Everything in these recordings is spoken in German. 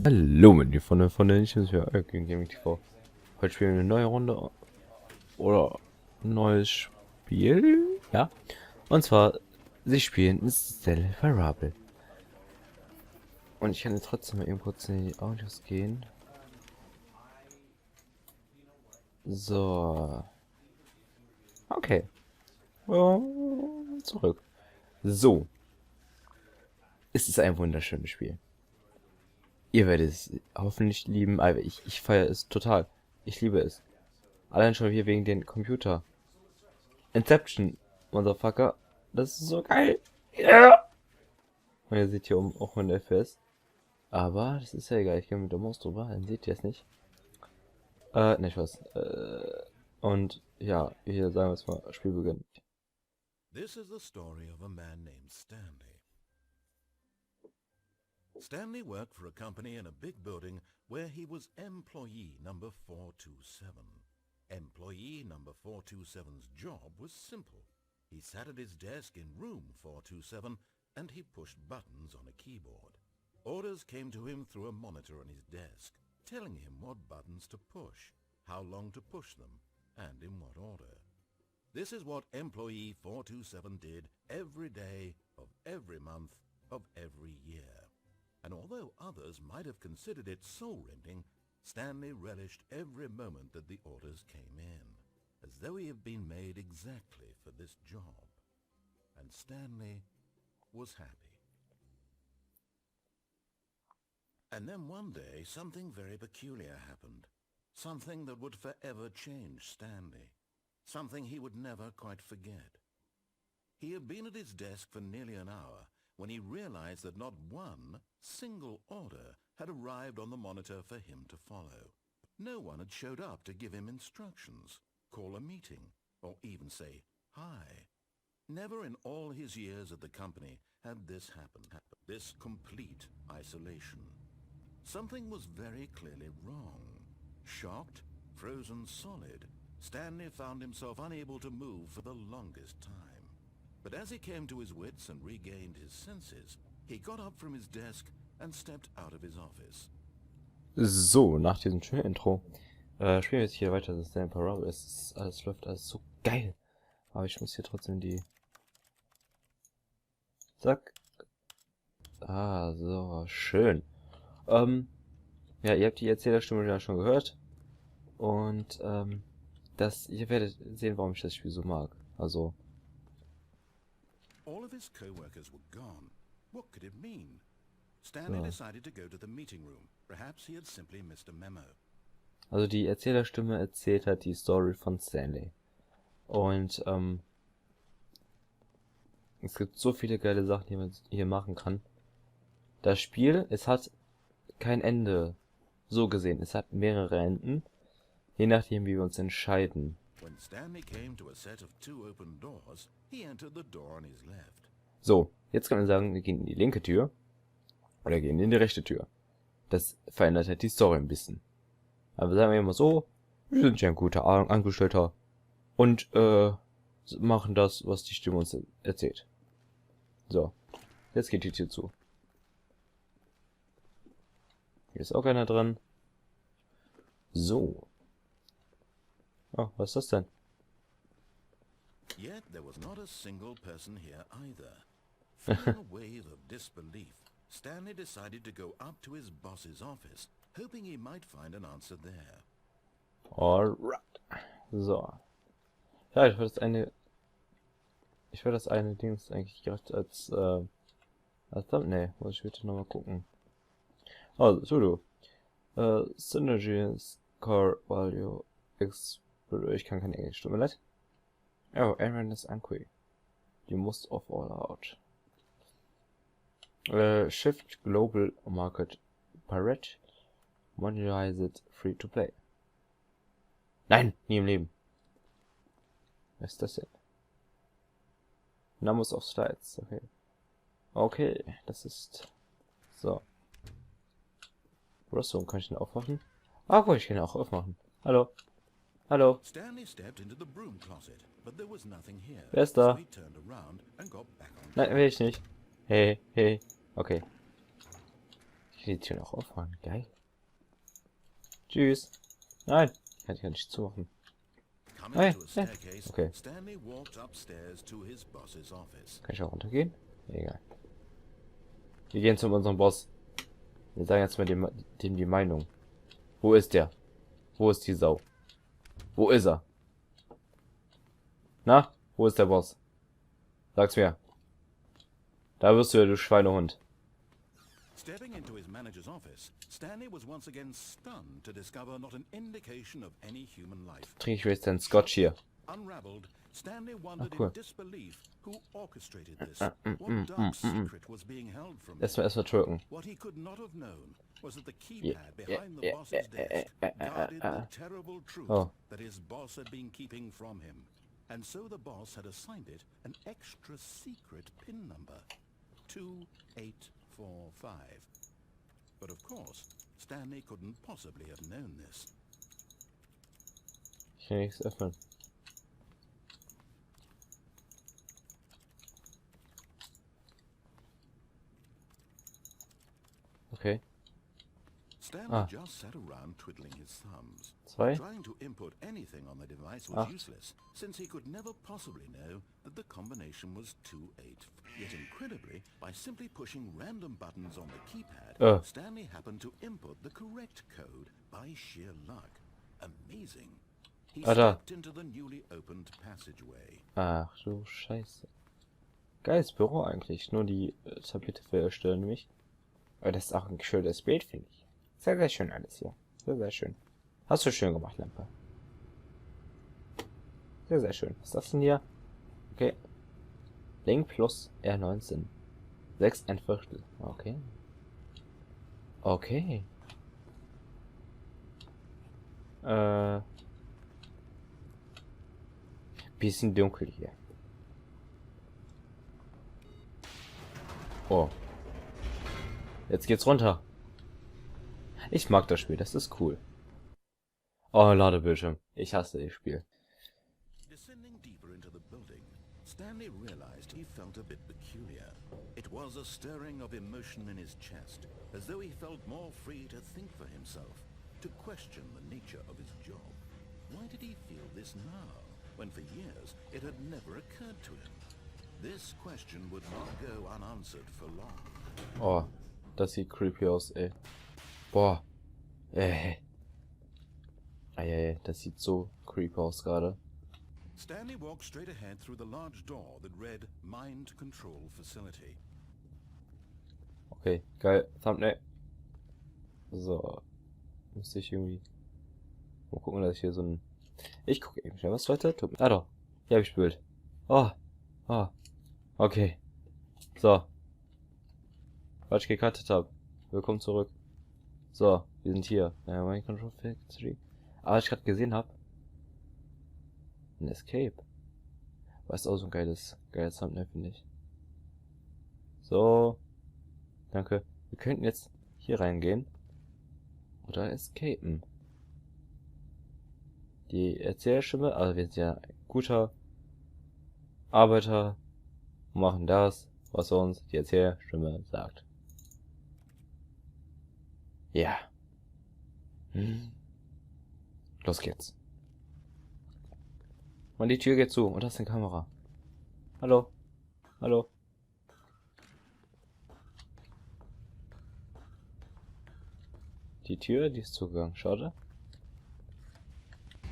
Hallo meine Freunde, ich bin Euer GreenGamingTV. Heute spielen wir eine neue Runde oder ein neues Spiel, ja. Und zwar, sie spielen Stanley. Und ich kann jetzt trotzdem mal eben kurz in die Audios gehen. So. Okay. Zurück. So. Es ist ein wunderschönes Spiel. Ihr werdet es hoffentlich lieben, aber ich feiere es total. Ich liebe es. Allein schon hier wegen den Computer. Inception, Motherfucker. Das ist so geil. Ja. Und ihr seht hier oben auch meine FPS. Aber das ist ja egal. Ich gehe mit der Maus drüber. Dann seht ihr es nicht. Nicht was. Und ja, hier sagen wir es mal, Spielbeginn. This is the story of a man named Stanley. Stanley worked for a company in a big building where he was employee number 427. Employee number 427's job was simple. He sat at his desk in room 427 and he pushed buttons on a keyboard. Orders came to him through a monitor on his desk, telling him what buttons to push, how long to push them, and in what order. This is what employee 427 did every day of every month of every year. And although others might have considered it soul-rending, Stanley relished every moment that the orders came in, as though he had been made exactly for this job. And Stanley was happy. And then one day, something very peculiar happened. Something that would forever change Stanley. Something he would never quite forget. He had been at his desk for nearly an hour when he realized that not one single order had arrived on the monitor for him to follow. No one had showed up to give him instructions, call a meeting, or even say hi. Never in all his years at the company had this happened, this complete isolation. Something was very clearly wrong. Shocked, frozen solid, Stanley found himself unable to move for the longest time. But as he came to his wits and regained his senses, he got up from his desk and stepped out of his office. So, nach diesem schönen Intro spielen wir jetzt hier weiter. Das ist ein Parabel. Alles läuft alles so geil. Aber ich muss hier trotzdem die... Zack. Ah, so, schön. Ja, ihr habt die Erzählerstimme ja schon gehört. Und, ihr werdet sehen, warum ich das Spiel so mag. Also... All of his co-workers were gone. What could it mean? Stanley decided to go to the meeting room. Perhaps he had simply missed a memo. Also die Erzählerstimme erzählt halt die Story von Stanley. Und, es gibt so viele geile Sachen, die man hier machen kann. Das Spiel, es hat kein Ende. So gesehen, es hat mehrere Enden. Je nachdem, wie wir uns entscheiden. When Stanley came to a set of two open doors, he entered the door on his left. So, jetzt kann man sagen, wir gehen in die linke Tür. Oder gehen in die rechte Tür. Das verändert halt die Story ein bisschen. Aber sagen wir immer so, wir sind ja ein guter Angestellter. Und, machen das, was die Stimme uns erzählt. So, jetzt geht die Tür zu. Hier ist auch einer dran. So. Oh, was ist das denn? Yet there was not a single person here either. Feeling a wave of disbelief, Stanley decided to go up to his boss's office, hoping he might find an answer there. Alright. So. Ja, ich würde das eine Dings eigentlich gerade als Thumbnail. Muss ich bitte nochmal gucken. Oh, sudo. Synergy Core Value X. Ich kann kein Englisch, tut mir leid. Oh, Aaron is angry. You must off all out. Shift Global Market Pirate. Monetize it free to play. Nein, nie im Leben. Was ist das denn? Numbers of Slides, okay. Okay, das ist... So. Rüstung, kann ich den aufmachen? Ah, gut, ich kann ihn auch aufmachen. Hallo. Hallo. Stanley stepped into the broom closet, but there was nothing here. Wer ist da? So he turned around and got back on. Nein, will ich nicht. Hey, hey. Okay. Ich kann die Tür noch aufmachen. Geil. Tschüss. Nein. Kann ich gar nicht zumachen. Hey. Okay. Kann ich auch runtergehen? Egal. Wir gehen zu unserem Boss. Wir sagen jetzt mal dem die Meinung. Wo ist der? Wo ist die Sau? Wo ist er? Na? Wo ist der Boss? Sag's mir. Da wirst du, du Schweinehund. Stepping into his manager's office, Stanley was once again stunned to discover not an indication of any human life. Trinke ich jetzt den Scotch hier. Unraveled, Stanley wondered cool. in disbelief who orchestrated this. What dark secret was being held from him? Erstmal drücken. What he could not have known was that the keypad behind the boss's desk guarded the terrible truth that his boss had been keeping from him. And so the boss had assigned it an extra secret PIN number. 2845. But of course, Stanley couldn't possibly have known this. Ich kann nichts öffnen. Okay. Stanley just sat around twiddling his thumbs. Zwei. Trying to input anything on the device was useless, since he could never possibly know that the combination was 28. Yet incredibly, by simply pushing random buttons on the keypad, Stanley happened to input the correct code by sheer luck. Amazing. He stepped into the newly opened passageway. Ach du Scheiße. Geiles Büro eigentlich. Nur die Tapete verstören mich. Aber das ist auch ein schönes Bild, finde ich. Sehr, sehr schön alles hier. Sehr, sehr schön. Hast du schön gemacht, Lampe. Sehr, sehr schön. Was ist das denn hier? Okay. Link plus R19. 6 ein Viertel. Okay. Okay. Bisschen dunkel hier. Oh. Jetzt geht's runter. Ich mag das Spiel, das ist cool. Oh, Ladebildschirm. Ich hasse das Spiel. Descending deeper into the building, Stanley realized he felt a bit peculiar. It was a stirring of emotion in his chest, as though he felt more free to think for himself, to question the nature of his job. Why did he feel this now, when for years it had never occurred to him? This question would not go unanswered for long. Oh, das sieht creepy aus, ey. Boah. Das sieht so creepy aus gerade. Stanley walked straight ahead through the large door that read Mind Control Facility. Okay, geil. Thumbnail. So. Muss ich irgendwie... Mal gucken, dass ich hier so ein... Ich gucke eben schnell was, Leute. Ah doch. Hier habe ich Bild. Oh. Oh. Okay. So. Was ich gecuttet habe. Willkommen zurück. So, wir sind hier. Mind Control Factory. Aber was ich gerade gesehen habe. Ein Escape. War ist auch so ein geiles Thumbnail, finde ich. So. Danke. Wir könnten jetzt hier reingehen. Oder escapen. Die Erzählstimme, also wir sind ja ein guter Arbeiter. Und machen das, was uns die Erzählstimme sagt. Ja. Los geht's. Und die Tür geht zu. Und das ist eine Kamera. Hallo. Hallo. Die Tür, die ist zugegangen. Schade.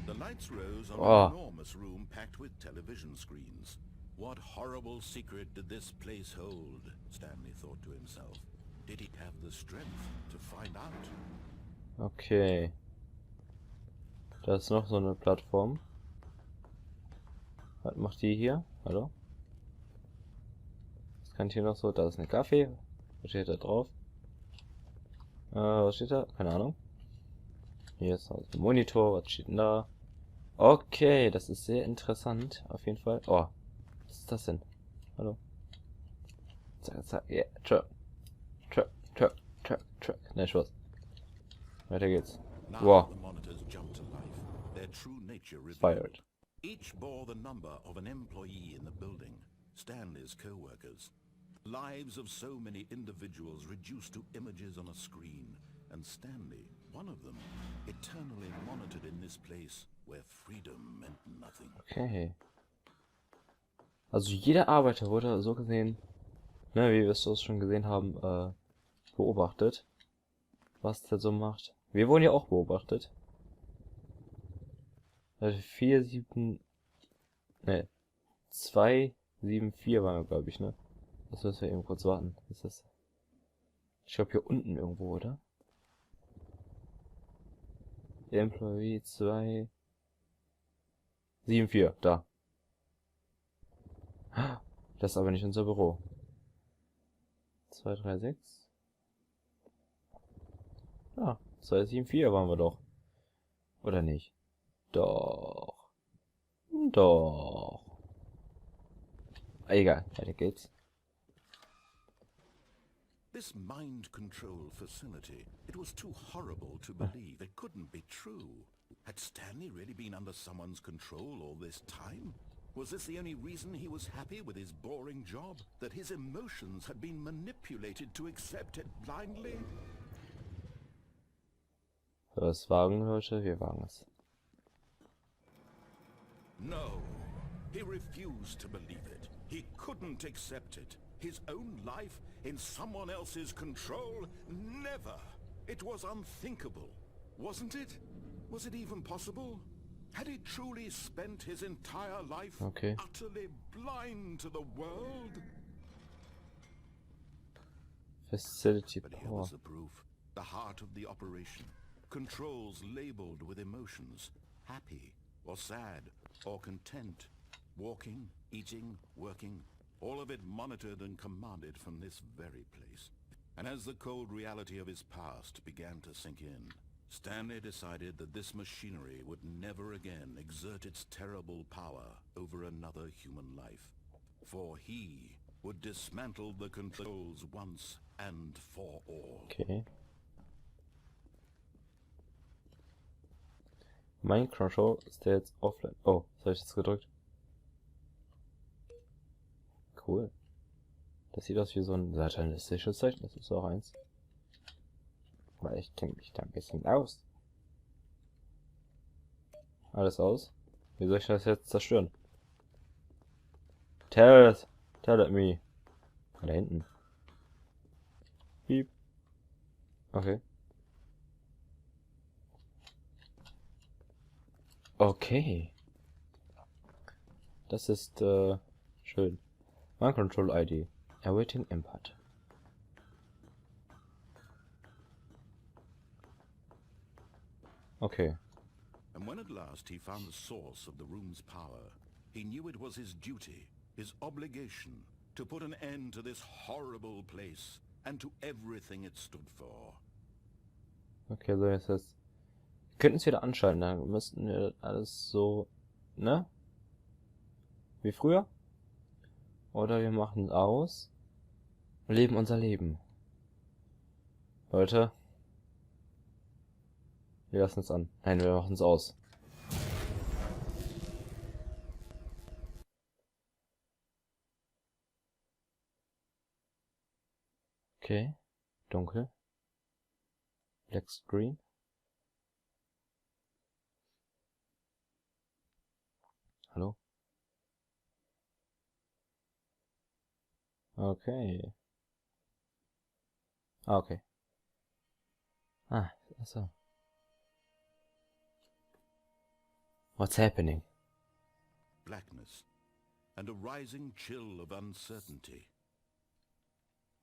The lights rose on an enormous room packed with television screens. What horrible secret did this place hold? Stanley thought to himself. Did he have the strength to find out? Okay. Da ist noch so eine Plattform. Was macht die hier? Hallo? Was kann ich hier noch so? Da ist ein Kaffee. Was steht da drauf? Was steht da? Keine Ahnung. Hier ist also ein Monitor. Was steht denn da? Okay, das ist sehr interessant. Auf jeden Fall. Oh. Was ist das denn? Hallo? Zack, zack. Yeah. Truck. Nein, Spaß. Weiter geht's. Wow. Fired. Each bore the number of an employee in the building, Stanley's co-workers. Lives of so many individuals reduced to images on a screen, and Stanley, one of them, eternally monitored in this place where freedom meant nothing. Okay. Also jeder Arbeiter wurde so gesehen, ne, wie wir es so schon gesehen haben, beobachtet, was der so macht. Wir wurden ja auch beobachtet. 4, 7, ne, 2, 7, 4 waren wir, glaube ich, ne? Das müssen wir eben kurz warten. Ist das? Ich glaube hier unten irgendwo, oder? Employee 2, 7, 4, da. Das ist aber nicht unser Büro. 2, 3, 6. Ah, 2, 7, 4 waren wir doch. Oder nicht? Doch. Doch. Egal, weiter geht's. This mind control facility, it was too horrible to believe. It couldn't be true. Had Stanley really been under someone's control all this time? Was this the only reason he was happy with his boring job? That his emotions had been manipulated to accept it blindly? Was wagen, Leute? Wir wagen es. No, he refused to believe it. He couldn't accept it. His own life in someone else's control? Never! It was unthinkable, wasn't it? Was it even possible? Had he truly spent his entire life utterly blind to the world? Facility But here power. was the proof. The heart of the operation. Controls labeled with emotions. Happy, or sad, or content. Walking, eating, working. All of it monitored and commanded from this very place. And as the cold reality of his past began to sink in, Stanley decided that this machinery would never again exert its terrible power over another human life. For he would dismantle the controls once and for all. Okay. Mein Control ist der jetzt offline. Oh, was habe ich jetzt gedrückt? Cool. Das sieht aus wie so ein satanistisches Zeichen. Das ist auch eins. Weil ich kenne mich da ein bisschen aus. Alles aus. Wie soll ich das jetzt zerstören? Tell it me. Da hinten. Piep. Okay. Okay. Das ist schön. My control ID. Awaiting input. Okay. And when at last he found the source of the room's power, he knew it was his duty, his obligation, to put an end to this horrible place and to everything it stood for. Okay, so jetzt ist. Wir könnten es wieder anschalten, dann müssten wir alles so, ne? Wie früher? Oder wir machen es aus und leben unser Leben. Leute. Wir lassen es an. Nein, wir machen es aus. Okay. Dunkel. Black Screen. Hallo? Okay. Ah, okay. Ah, achso. What's happening? Blackness and a rising chill of uncertainty.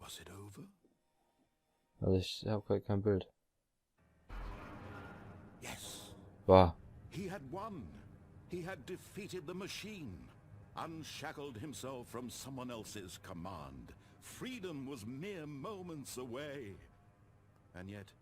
Was it over? Also ich habe gerade kein Bild. Yes. Wow. He had won. He had defeated the machine. Unshackled himself from someone else's command. Freedom was mere moments away. And yet,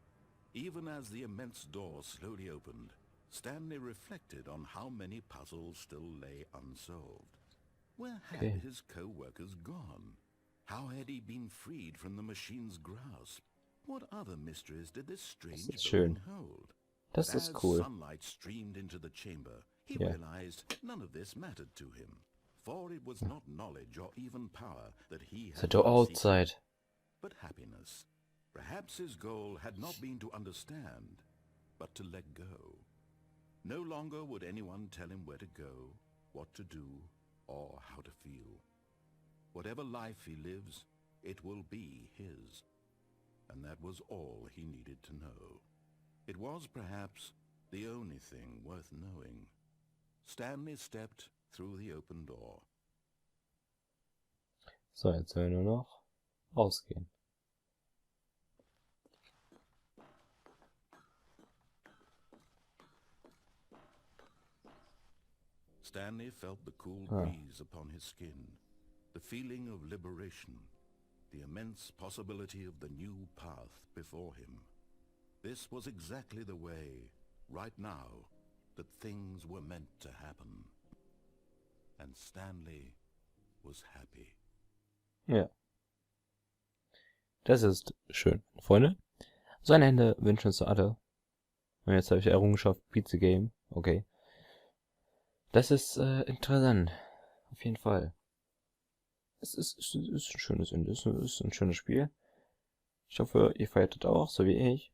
even as the immense door slowly opened, Stanley reflected on how many puzzles still lay unsolved. Where had his co-workers gone? How had he been freed from the machine's grasp? What other mysteries did this strange building hold? Das ist cool. As sunlight streamed into the chamber, he realized none of this mattered to him. for it was not knowledge or even power that he Seit had der been seeking, Outside. but happiness. Perhaps his goal had not been to understand, but to let go. No longer would anyone tell him where to go, what to do, or how to feel. Whatever life he lives, it will be his. And that was all he needed to know. It was perhaps the only thing worth knowing. Stanley stepped through the open door. So, jetzt sollen wir nur noch rausgehen. Stanley felt the cool breeze upon his skin, the feeling of liberation, the immense possibility of the new path before him. This was exactly the way, right now, that things were meant to happen. And Stanley was happy. Ja. Das ist schön. Freunde, so ein Ende wünschen uns alle. Und jetzt habe ich die Errungenschaft Beat the Game. Okay. Das ist interessant. Auf jeden Fall. Es ist ein schönes Ende. Es ist ein schönes Spiel. Ich hoffe, ihr feiert das auch, so wie ich.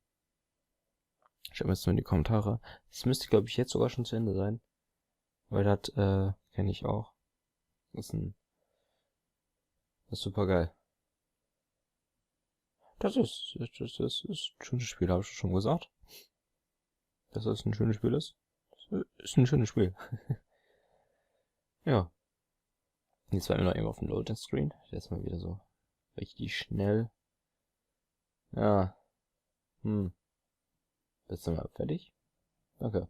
Schreibt mir jetzt nur in die Kommentare. Das müsste, glaube ich, jetzt sogar schon zu Ende sein. Weil das kenne ich auch. Das ist super geil. Das ist ein schönes Spiel, habe ich schon gesagt. Dass das ein schönes Spiel ist. Das ist ein schönes Spiel. Ja. Jetzt waren wir noch eben auf dem Loading Screen. Jetzt mal wieder so richtig schnell. Ja. Bist du mal fertig? Danke.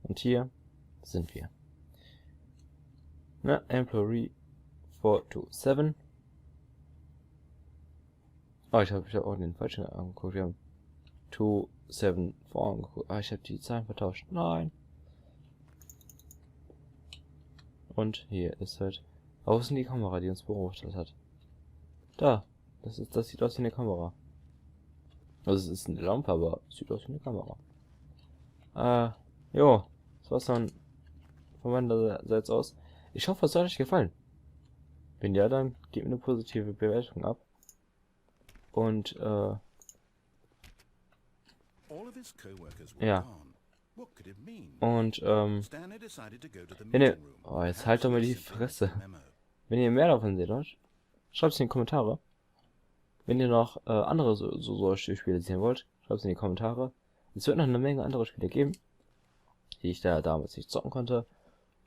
Und hier sind wir. Na, Employee 427. Oh, ich hab auch den falschen angeguckt. Wir haben 274 angeguckt. Ah, ich habe die Zahlen vertauscht. Nein. Und hier ist halt. Wo ist denn die Kamera, die uns beobachtet hat? Da. Das sieht aus wie eine Kamera. Also es ist eine Lampe, aber es sieht aus wie eine Kamera. Jo. Das war's dann von meiner Seite aus. Ich hoffe, es hat euch gefallen. Wenn ja, dann gebt mir eine positive Bewertung ab. Und, ja. Und, wenn ihr, oh, jetzt halt doch mal die Fresse. Wenn ihr mehr davon seht, schreibt es in die Kommentare. Wenn ihr noch andere solche Spiele sehen wollt, schreibt es in die Kommentare. Es wird noch eine Menge andere Spiele geben, die ich da damals nicht zocken konnte.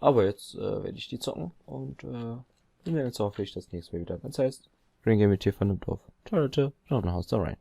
Aber jetzt werde ich die zocken und wir werden uns hoffentlich das nächste Mal wieder. Das heißt, GreenGamingTV nimmt auf. Ciao Leute, schaut nach Hause da rein.